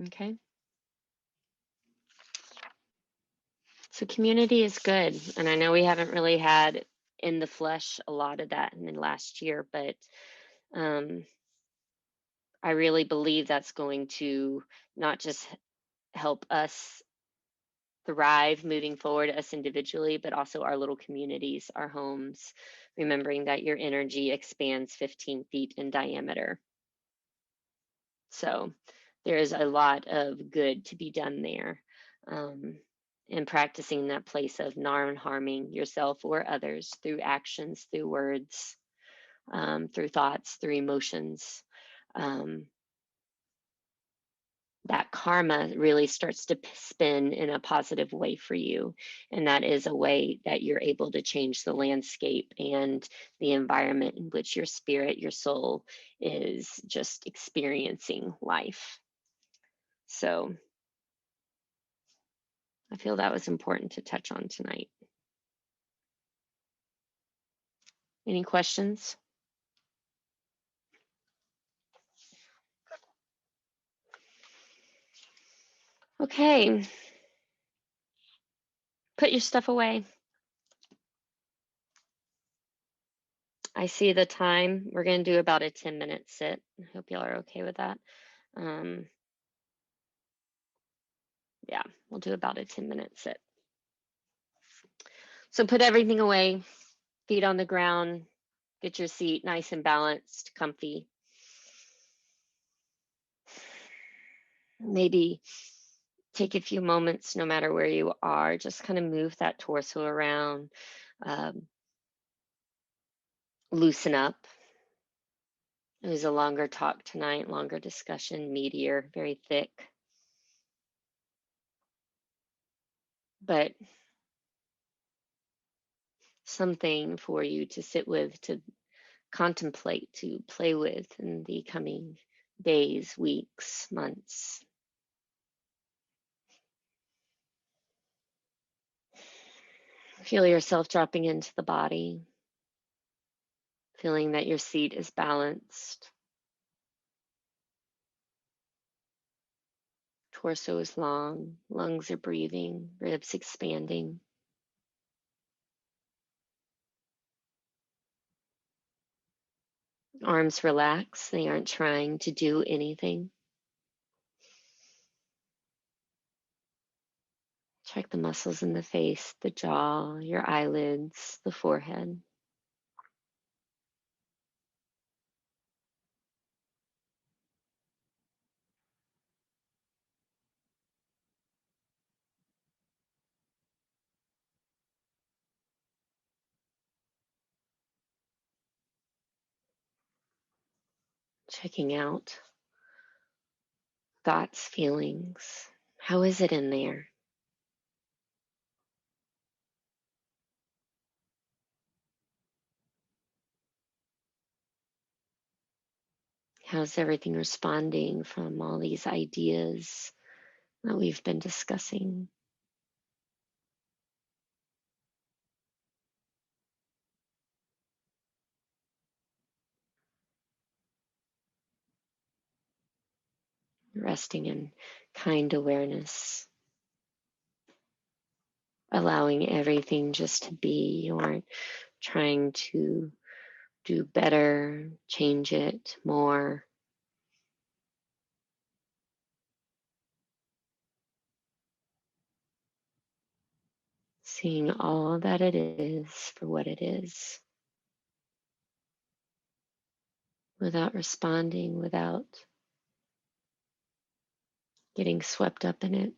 okay. So community is good. And I know we haven't really had in the flesh a lot of that in the last year, but um, I really believe that's going to not just help us thrive moving forward, us individually, but also our little communities, our homes, remembering that your energy expands 15 feet in diameter. So there is a lot of good to be done there. Um, and practicing that place of not harming yourself or others through actions, through words, through thoughts, through emotions. Um, that karma really starts to spin in a positive way for you. And that is a way that you're able to change the landscape and the environment in which your spirit, your soul is just experiencing life. So I feel that was important to touch on tonight. Any questions? Okay, put your stuff away. I see the time. We're going to do about a 10-minute sit. I hope y'all are okay with that. Um, yeah, we'll do about a 10-minute sit. So put everything away, feet on the ground, get your seat nice and balanced, comfy. Maybe take a few moments, no matter where you are, just kind of move that torso around, um, loosen up, It was a longer talk tonight, longer discussion, meatier, very thick, but something for you to sit with, to contemplate, to play with in the coming days, weeks, months. Feel yourself dropping into the body, feeling that your seat is balanced, torso is long, lungs are breathing, ribs expanding. Arms relax, they aren't trying to do anything. Check the muscles in the face, the jaw, your eyelids, the forehead. Checking out thoughts, feelings. How is it in there? How's everything responding from all these ideas that we've been discussing? Resting in kind awareness, allowing everything just to be. You aren't trying to do better, change it more. Seeing all that it is for what it is, without responding, without getting swept up in it.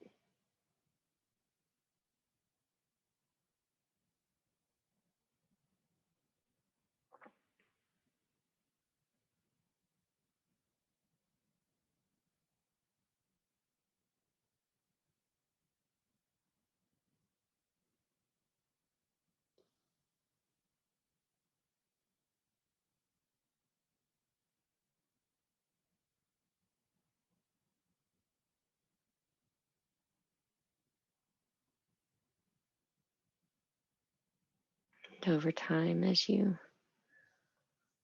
And over time, as you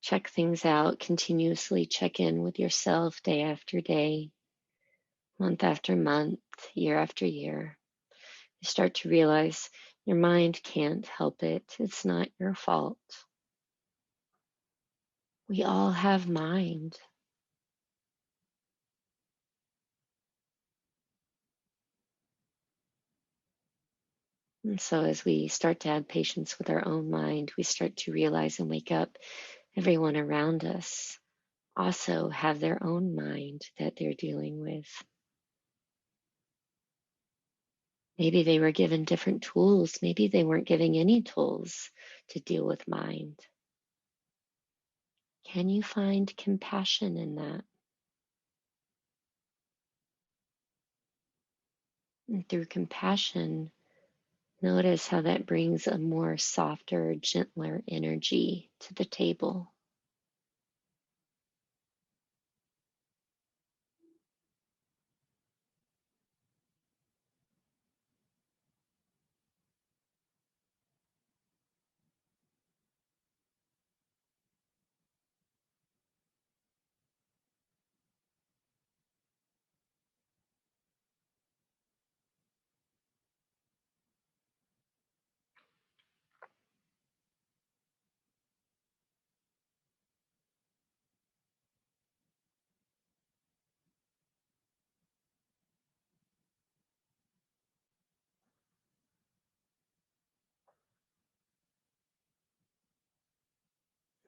check things out, continuously check in with yourself day after day, month after month, year after year, you start to realize your mind can't help it. It's not your fault. We all have mind. And so, as we start to have patience with our own mind, we start to realize and wake up everyone around us also have their own mind that they're dealing with. Maybe they were given different tools. Maybe they weren't giving any tools to deal with mind. Can you find compassion in that? And through compassion, notice how that brings a more softer, gentler energy to the table.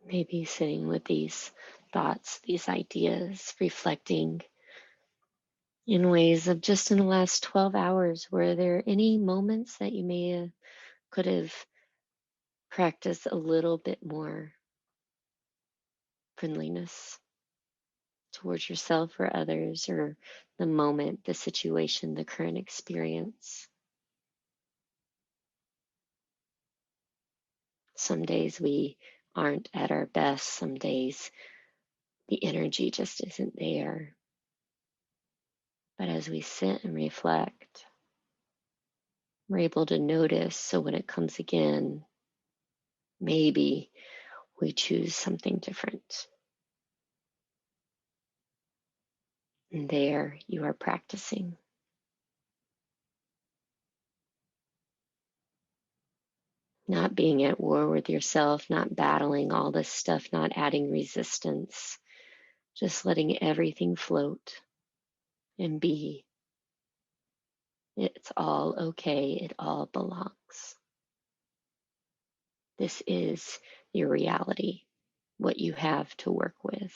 Maybe sitting with these thoughts, these ideas, reflecting in ways of just in the last 12 hours. Were there any moments that you may have, could have practiced a little bit more friendliness? towards yourself or others or the moment, the situation, the current experience. Some days we aren't at our best. Some days the energy just isn't there. But as we sit and reflect, we're able to notice. So when it comes again, maybe we choose something different. And there you are practicing. Not being at war with yourself, not battling all this stuff, not adding resistance, just letting everything float and be. It's all okay. It all belongs. This is your reality, what you have to work with.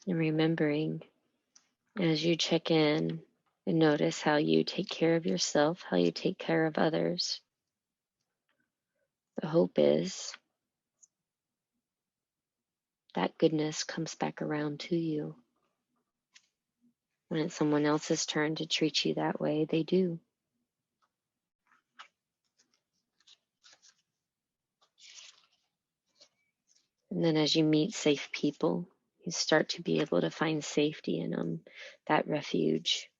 And remembering as you check in and notice how you take care of yourself, how you take care of others. The hope is that goodness comes back around to you. When it's someone else's turn to treat you that way, they do. And then as you meet safe people, you start to be able to find safety in them, that refuge.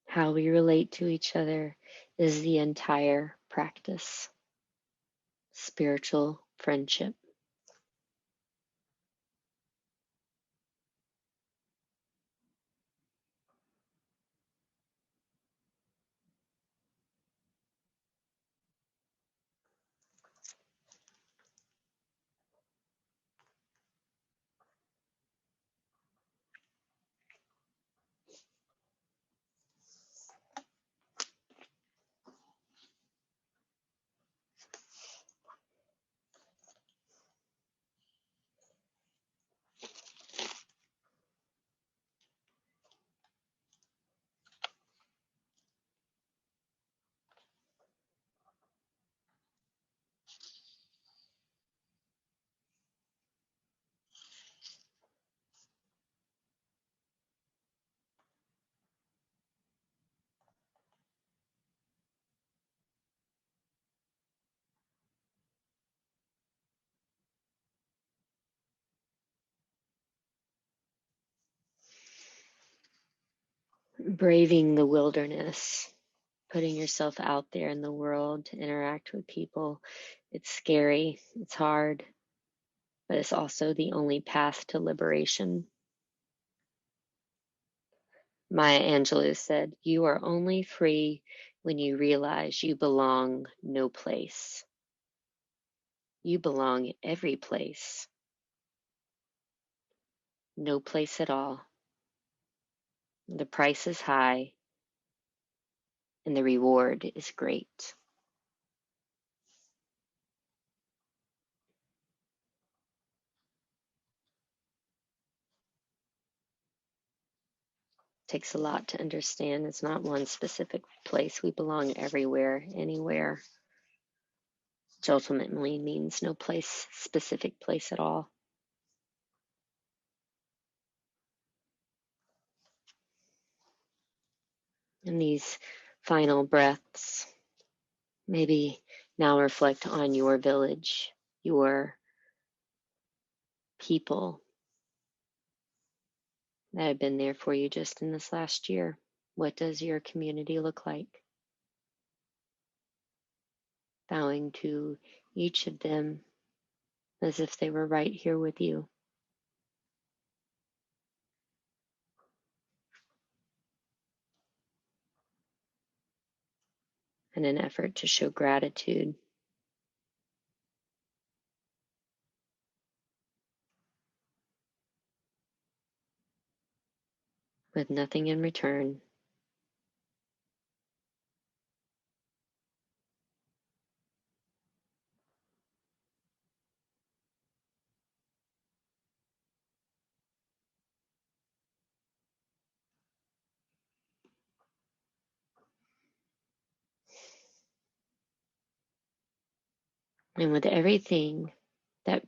How we relate to each other is the entire practice. Spiritual friendship. Braving the wilderness, putting yourself out there in the world to interact with people. It's scary, it's hard, but it's also the only path to liberation. Maya Angelou said, "You are only free when you realize you belong no place. You belong every place, no place at all. The price is high and the reward is great." Takes a lot to understand. It's not one specific place. We belong everywhere, anywhere. which ultimately means no place, specific place at all. And these final breaths, maybe now reflect on your village, your people that have been there for you just in this last year. What does your community look like? Bowing to each of them as if they were right here with you in an effort to show gratitude with nothing in return. And with everything that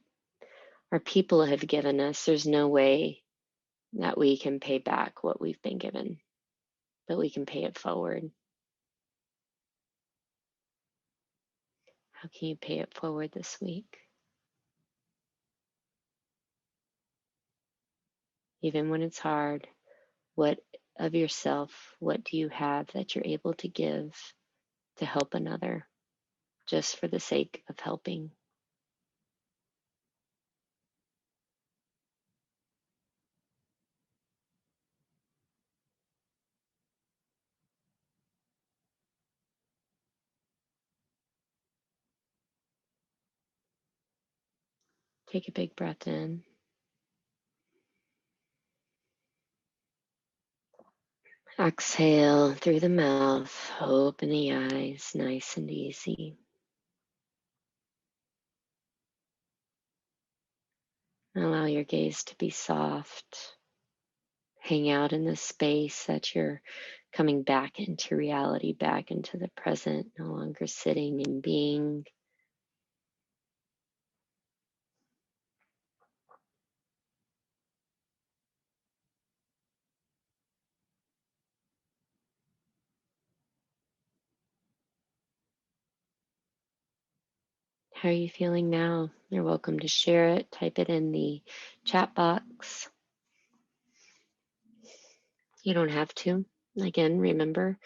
our people have given us, there's no way that we can pay back what we've been given, but we can pay it forward. How can you pay it forward this week? Even when it's hard, what of yourself, what do you have that you're able to give to help another just for the sake of helping? Take a big breath in. Exhale through the mouth. Open the eyes, nice and easy. Allow your gaze to be soft. Hang out in the space that you're coming back into reality, back into the present, no longer sitting and being. How are you feeling now? You're welcome to share it. Type it in the chat box. You don't have to. Again, remember,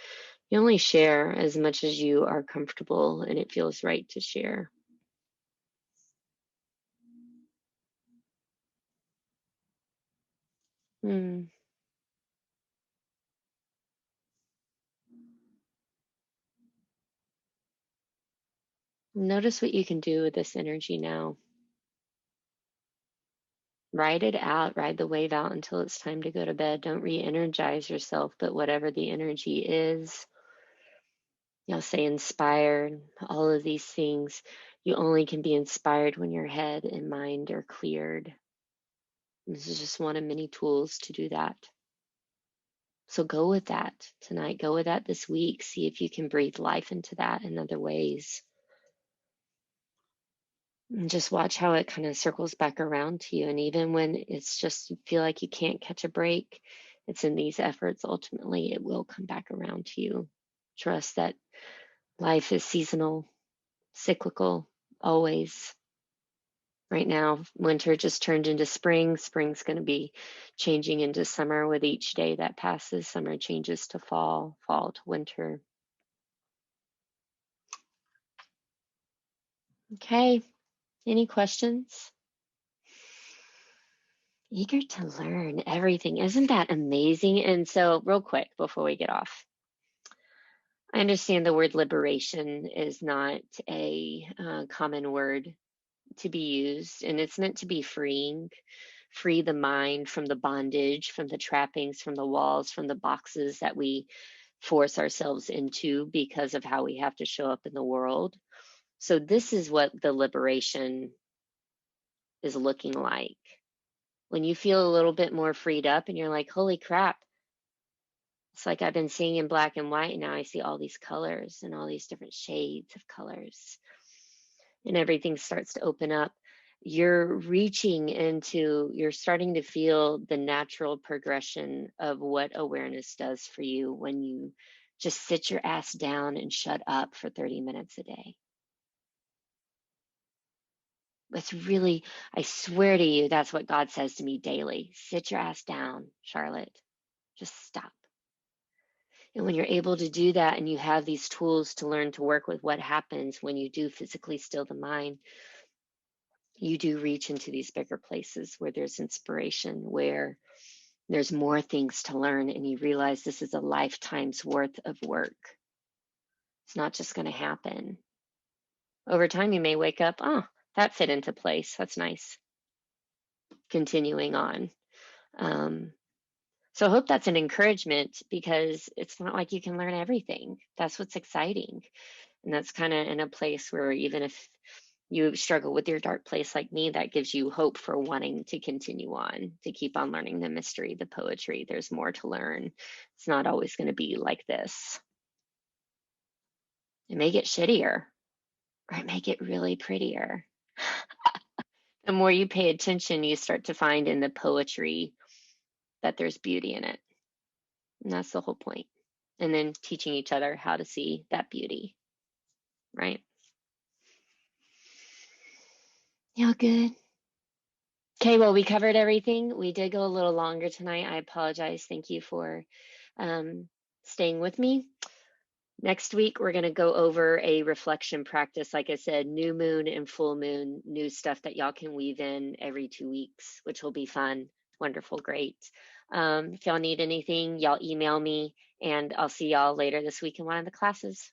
you only share as much as you are comfortable and it feels right to share. Hmm. Notice what you can do with this energy now. Ride it out, ride the wave out until it's time to go to bed. Don't re energize yourself, but whatever the energy is, you'll say inspired, all of these things. You only can be inspired when your head and mind are cleared. This is just one of many tools to do that. So go with that tonight. Go with that this week. See if you can breathe life into that in other ways. And just watch how it kind of circles back around to you. And even when it's just you feel like you can't catch a break, it's in these efforts. Ultimately, it will come back around to you. Trust that life is seasonal, cyclical, always. Right now, winter just turned into spring. Spring's going to be changing into summer with each day that passes. Summer changes to fall, fall to winter. Okay, any questions? Eager to learn everything. Isn't that amazing? And so, real quick before we get off, I understand the word liberation is not a common word to be used, and it's meant to be freeing, free the mind from the bondage, from the trappings, from the walls, from the boxes that we force ourselves into because of how we have to show up in the world. So, this is what the liberation is looking like. When you feel a little bit more freed up and you're like, holy crap, it's like I've been seeing in black and white, and now I see all these colors and all these different shades of colors. and everything starts to open up, you're starting to feel the natural progression of what awareness does for you when you just sit your ass down and shut up for 30 minutes a day. It's really, I swear to you, that's what God says to me daily. Sit your ass down, Charlotte. Just stop. And when you're able to do that and you have these tools to learn to work with what happens when you do physically still the mind, you do reach into these bigger places where there's inspiration, where there's more things to learn, and you realize this is a lifetime's worth of work. It's not just going to happen. Over time, you may wake up, oh, that fit into place. That's nice. Continuing on. Um, so I hope that's an encouragement, because it's not like you can learn everything. That's what's exciting. And that's kind of in a place where even if you struggle with your dark place like me, that gives you hope for wanting to continue on, to keep on learning the mystery, the poetry. There's more to learn. It's not always going to be like this. It may get shittier, or it may get really prettier. The more you pay attention, you start to find in the poetry that there's beauty in it. And that's the whole point. And then teaching each other how to see that beauty, right? Yeah, good. Okay, well, we covered everything. We did go a little longer tonight. I apologize. Thank you for staying with me. Next week, we're going to go over a reflection practice. Like I said, new moon and full moon, new stuff that y'all can weave in every 2 weeks, which will be fun, wonderful, great. If y'all need anything, y'all email me, and I'll see y'all later this week in one of the classes.